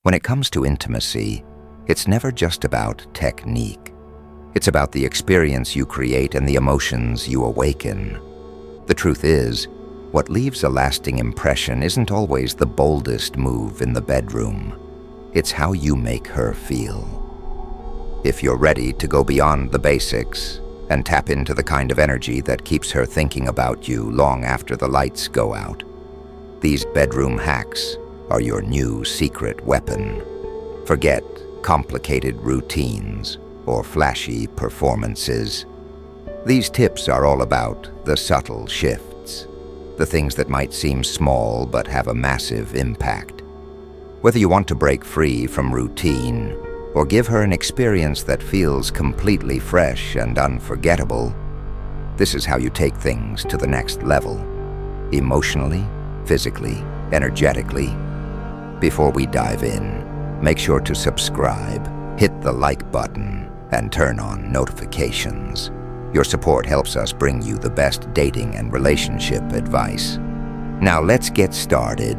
When it comes to intimacy, it's never just about technique. It's about the experience you create and the emotions you awaken. The truth is, what leaves a lasting impression isn't always the boldest move in the bedroom. It's how you make her feel. If you're ready to go beyond the basics and tap into the kind of energy that keeps her thinking about you long after the lights go out, these bedroom hacks are your new secret weapon. Forget complicated routines or flashy performances. These tips are all about the subtle shifts, the things that might seem small but have a massive impact. Whether you want to break free from routine or give her an experience that feels completely fresh and unforgettable, this is how you take things to the next level, emotionally, physically, energetically. Before we dive in, make sure to subscribe, hit the like button, and turn on notifications. Your support helps us bring you the best dating and relationship advice. Now let's get started.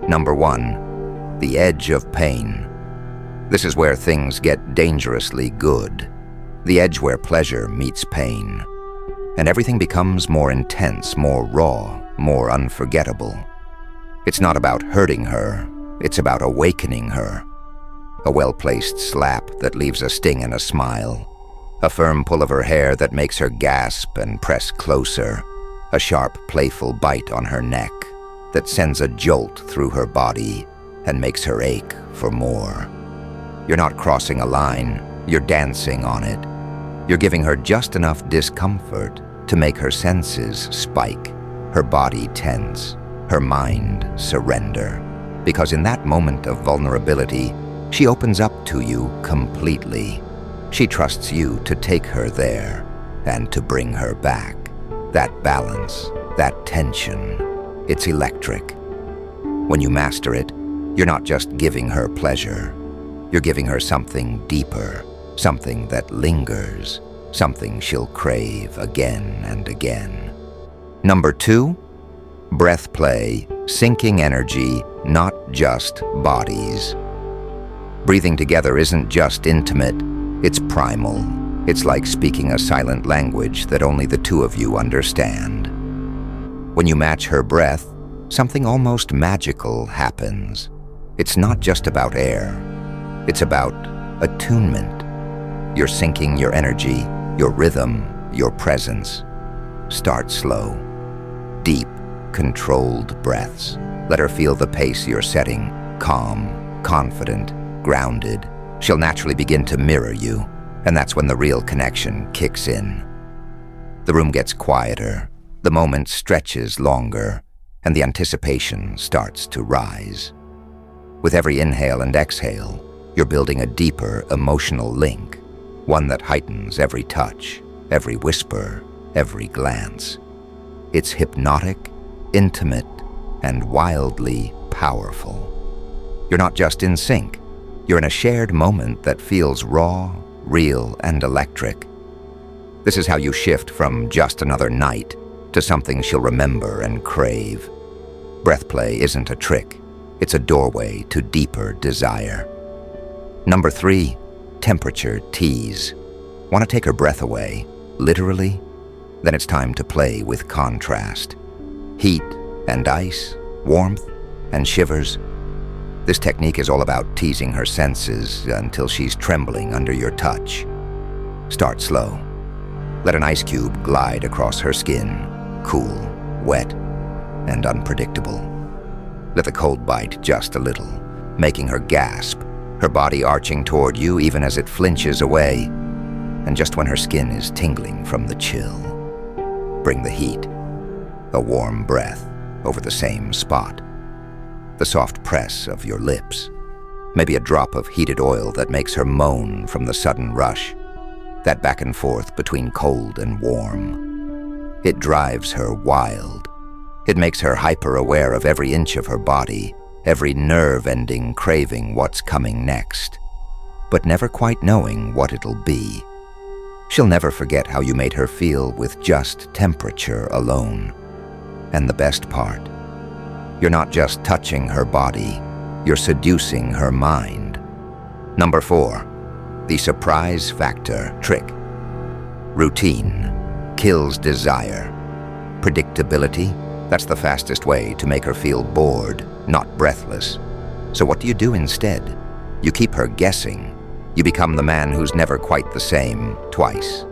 Number 1, the edge of pain. This is where things get dangerously good. The edge where pleasure meets pain. And everything becomes more intense, more raw, more unforgettable. It's not about hurting her, it's about awakening her. A well-placed slap that leaves a sting and a smile. A firm pull of her hair that makes her gasp and press closer. A sharp, playful bite on her neck that sends a jolt through her body and makes her ache for more. You're not crossing a line, you're dancing on it. You're giving her just enough discomfort to make her senses spike, her body tense, her mind surrender. Because in that moment of vulnerability, she opens up to you completely. She trusts you to take her there and to bring her back. That balance, that tension, it's electric. When you master it, you're not just giving her pleasure. You're giving her something deeper, something that lingers, something she'll crave again and again. Number 2, breath play, syncing energy, not just bodies. Breathing together isn't just intimate, it's primal. It's like speaking a silent language that only the two of you understand. When you match her breath, something almost magical happens. It's not just about air, it's about attunement. You're syncing your energy, your rhythm, your presence. Start slow. Deep, controlled breaths. Let her feel the pace you're setting, calm, confident, grounded. She'll naturally begin to mirror you, and that's when the real connection kicks in. The room gets quieter, the moment stretches longer, and the anticipation starts to rise. With every inhale and exhale, you're building a deeper emotional link, one that heightens every touch, every whisper, every glance. It's hypnotic, intimate, and wildly powerful. You're not just in sync, you're in a shared moment that feels raw, real, and electric. This is how you shift from just another night to something she'll remember and crave. Breath play isn't a trick, it's a doorway to deeper desire. Number 3, temperature tease. Want to take her breath away, literally? Then it's time to play with contrast. Heat and ice, warmth and shivers. This technique is all about teasing her senses until she's trembling under your touch. Start slow. Let an ice cube glide across her skin, cool, wet, and unpredictable. Let the cold bite just a little, making her gasp, her body arching toward you even as it flinches away, and just when her skin is tingling from the chill. Bring the heat, a warm breath over the same spot. The soft press of your lips, maybe a drop of heated oil that makes her moan from the sudden rush, that back and forth between cold and warm. It drives her wild. It makes her hyper-aware of every inch of her body, every nerve ending craving what's coming next, but never quite knowing what it'll be. She'll never forget how you made her feel with just temperature alone. And the best part, you're not just touching her body, you're seducing her mind. Number 4, the surprise factor trick. Routine kills desire. Predictability, that's the fastest way to make her feel bored, not breathless. So what do you do instead? You keep her guessing. You become the man who's never quite the same twice.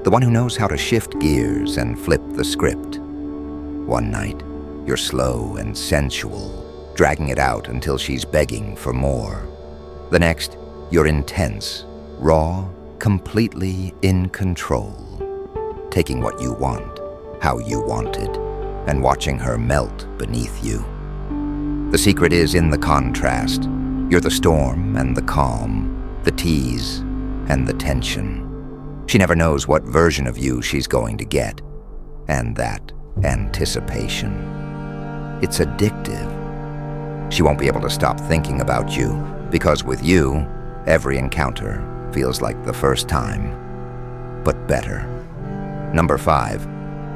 The one who knows how to shift gears and flip the script. One night, you're slow and sensual, dragging it out until she's begging for more. The next, you're intense, raw, completely in control. Taking what you want, how you want it, and watching her melt beneath you. The secret is in the contrast. You're the storm and the calm, the tease and the tension. She never knows what version of you she's going to get, and that anticipation. It's addictive. She won't be able to stop thinking about you, because with you, every encounter feels like the first time, but better. Number 5,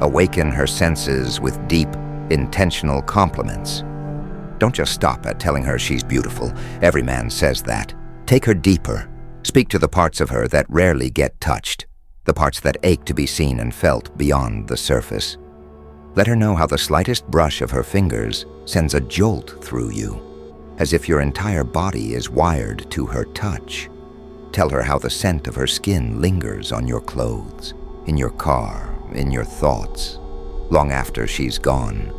awaken her senses with deep, intentional compliments. Don't just stop at telling her she's beautiful. Every man says that. Take her deeper. Speak to the parts of her that rarely get touched, the parts that ache to be seen and felt beyond the surface. Let her know how the slightest brush of her fingers sends a jolt through you, as if your entire body is wired to her touch. Tell her how the scent of her skin lingers on your clothes, in your car, in your thoughts, long after she's gone.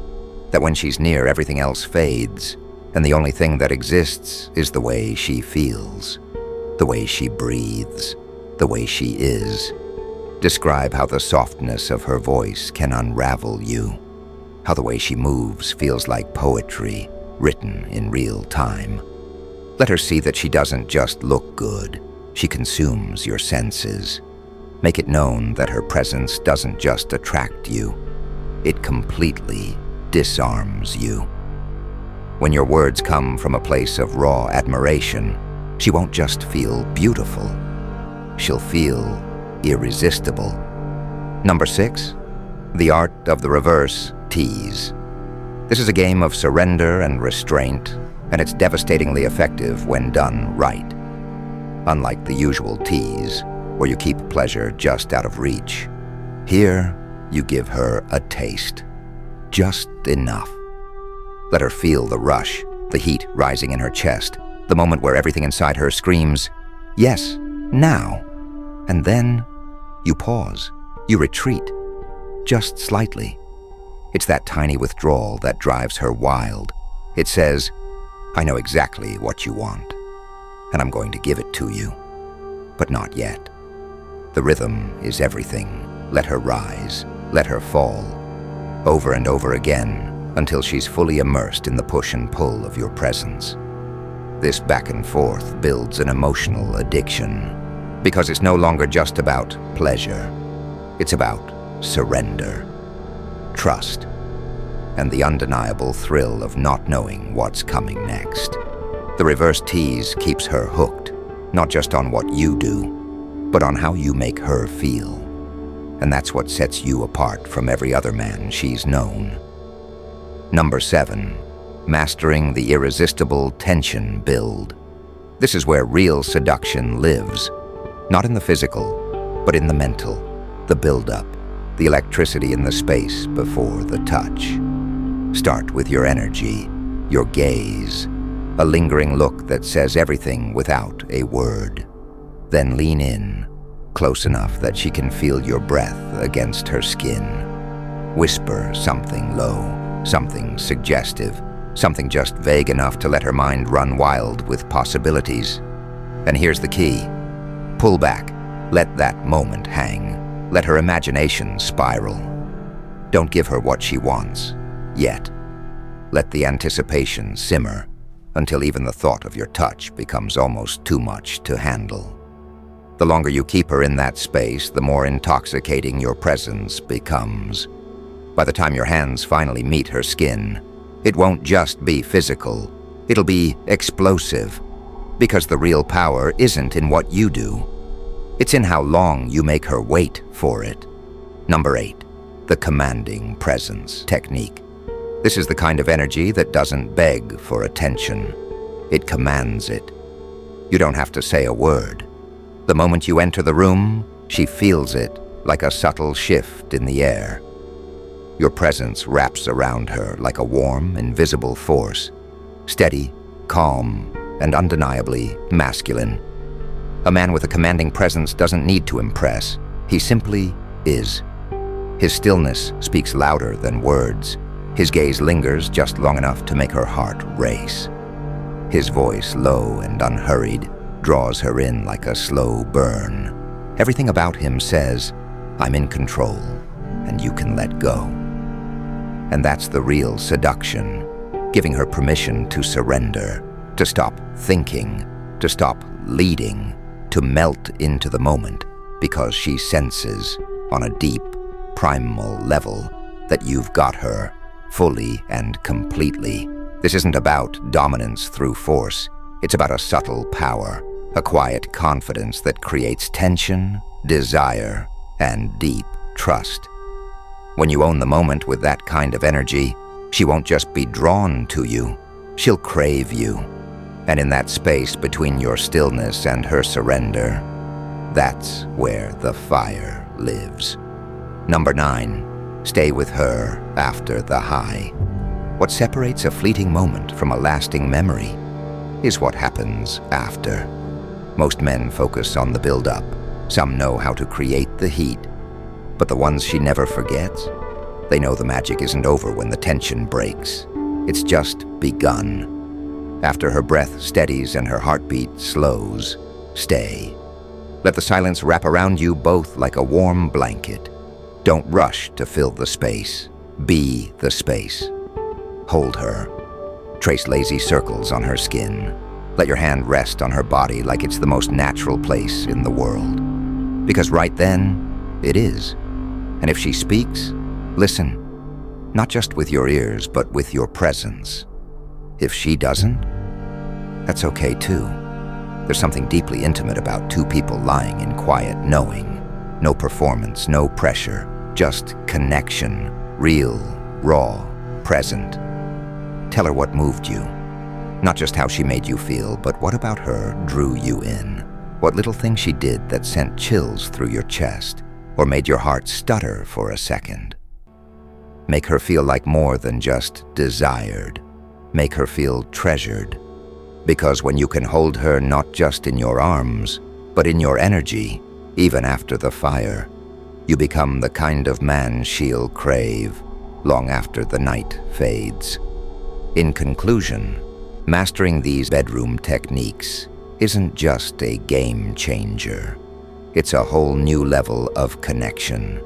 That when she's near, everything else fades, and the only thing that exists is the way she feels, the way she breathes, the way she is. Describe how the softness of her voice can unravel you, how the way she moves feels like poetry written in real time. Let her see that she doesn't just look good, she consumes your senses. Make it known that her presence doesn't just attract you, it completely disarms you. When your words come from a place of raw admiration, she won't just feel beautiful, she'll feel irresistible. Number 6, the art of the reverse tease. This is a game of surrender and restraint, and it's devastatingly effective when done right. Unlike the usual tease, where you keep pleasure just out of reach, here you give her a taste, just enough. Let her feel the rush, the heat rising in her chest, the moment where everything inside her screams, "Yes, now." And then you pause, you retreat, just slightly. It's that tiny withdrawal that drives her wild. It says, "I know exactly what you want, and I'm going to give it to you, but not yet." The rhythm is everything. Let her rise, let her fall, over and over again, until she's fully immersed in the push and pull of your presence. This back and forth builds an emotional addiction, because it's no longer just about pleasure. It's about surrender, trust, and the undeniable thrill of not knowing what's coming next. The reverse tease keeps her hooked, not just on what you do, but on how you make her feel. And that's what sets you apart from every other man she's known. Number 7, mastering the irresistible tension build. This is where real seduction lives. Not in the physical, but in the mental, the build-up, the electricity in the space before the touch. Start with your energy, your gaze, a lingering look that says everything without a word. Then lean in, close enough that she can feel your breath against her skin. Whisper something low, something suggestive, something just vague enough to let her mind run wild with possibilities. And here's the key. Pull back. Let that moment hang. Let her imagination spiral. Don't give her what she wants, yet. Let the anticipation simmer until even the thought of your touch becomes almost too much to handle. The longer you keep her in that space, the more intoxicating your presence becomes. By the time your hands finally meet her skin, it won't just be physical, it'll be explosive. Because the real power isn't in what you do. It's in how long you make her wait for it. Number 8, the commanding presence technique. This is the kind of energy that doesn't beg for attention. It commands it. You don't have to say a word. The moment you enter the room, she feels it like a subtle shift in the air. Your presence wraps around her like a warm, invisible force, steady, calm, and undeniably masculine. A man with a commanding presence doesn't need to impress. He simply is. His stillness speaks louder than words. His gaze lingers just long enough to make her heart race. His voice, low and unhurried, draws her in like a slow burn. Everything about him says, "I'm in control, and you can let go." And that's the real seduction, giving her permission to surrender, to stop thinking, to stop leading, to melt into the moment, because she senses, on a deep, primal level, that you've got her, fully and completely. This isn't about dominance through force. It's about a subtle power, a quiet confidence that creates tension, desire, and deep trust. When you own the moment with that kind of energy, she won't just be drawn to you, she'll crave you. And in that space between your stillness and her surrender, that's where the fire lives. Number 9, stay with her after the high. What separates a fleeting moment from a lasting memory is what happens after. Most men focus on the build-up. Some know how to create the heat. But the ones she never forgets, they know the magic isn't over when the tension breaks. It's just begun. After her breath steadies and her heartbeat slows, stay. Let the silence wrap around you both like a warm blanket. Don't rush to fill the space. Be the space. Hold her. Trace lazy circles on her skin. Let your hand rest on her body like it's the most natural place in the world. Because right then, it is. And if she speaks, listen. Not just with your ears, but with your presence. If she doesn't, that's okay too. There's something deeply intimate about two people lying in quiet knowing. No performance, no pressure, just connection. Real, raw, present. Tell her what moved you. Not just how she made you feel, but what about her drew you in? What little thing she did that sent chills through your chest, or made your heart stutter for a second? Make her feel like more than just desired. Make her feel treasured. Because when you can hold her not just in your arms, but in your energy, even after the fire, you become the kind of man she'll crave long after the night fades. In conclusion, mastering these bedroom techniques isn't just a game changer. It's a whole new level of connection.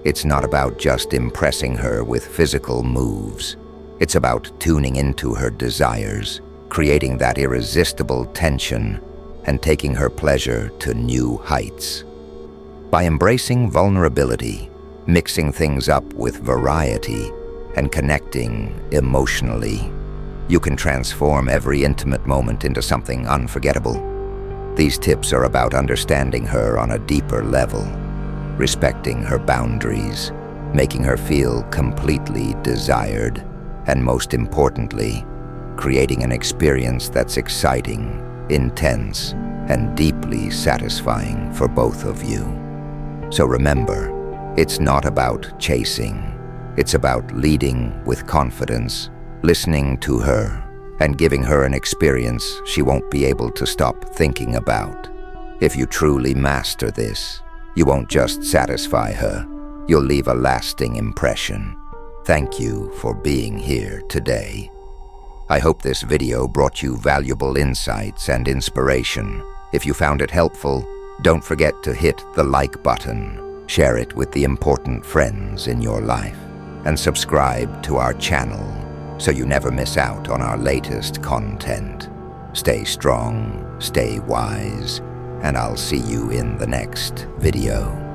It's not about just impressing her with physical moves. It's about tuning into her desires, creating that irresistible tension, and taking her pleasure to new heights. By embracing vulnerability, mixing things up with variety, and connecting emotionally, you can transform every intimate moment into something unforgettable. These tips are about understanding her on a deeper level, respecting her boundaries, making her feel completely desired, and most importantly, creating an experience that's exciting, intense, and deeply satisfying for both of you. So remember, it's not about chasing. It's about leading with confidence, listening to her, and giving her an experience she won't be able to stop thinking about. If you truly master this, you won't just satisfy her, you'll leave a lasting impression. Thank you for being here today. I hope this video brought you valuable insights and inspiration. If you found it helpful, don't forget to hit the like button, share it with the important friends in your life, and subscribe to our channel so you never miss out on our latest content. Stay strong, stay wise, and I'll see you in the next video.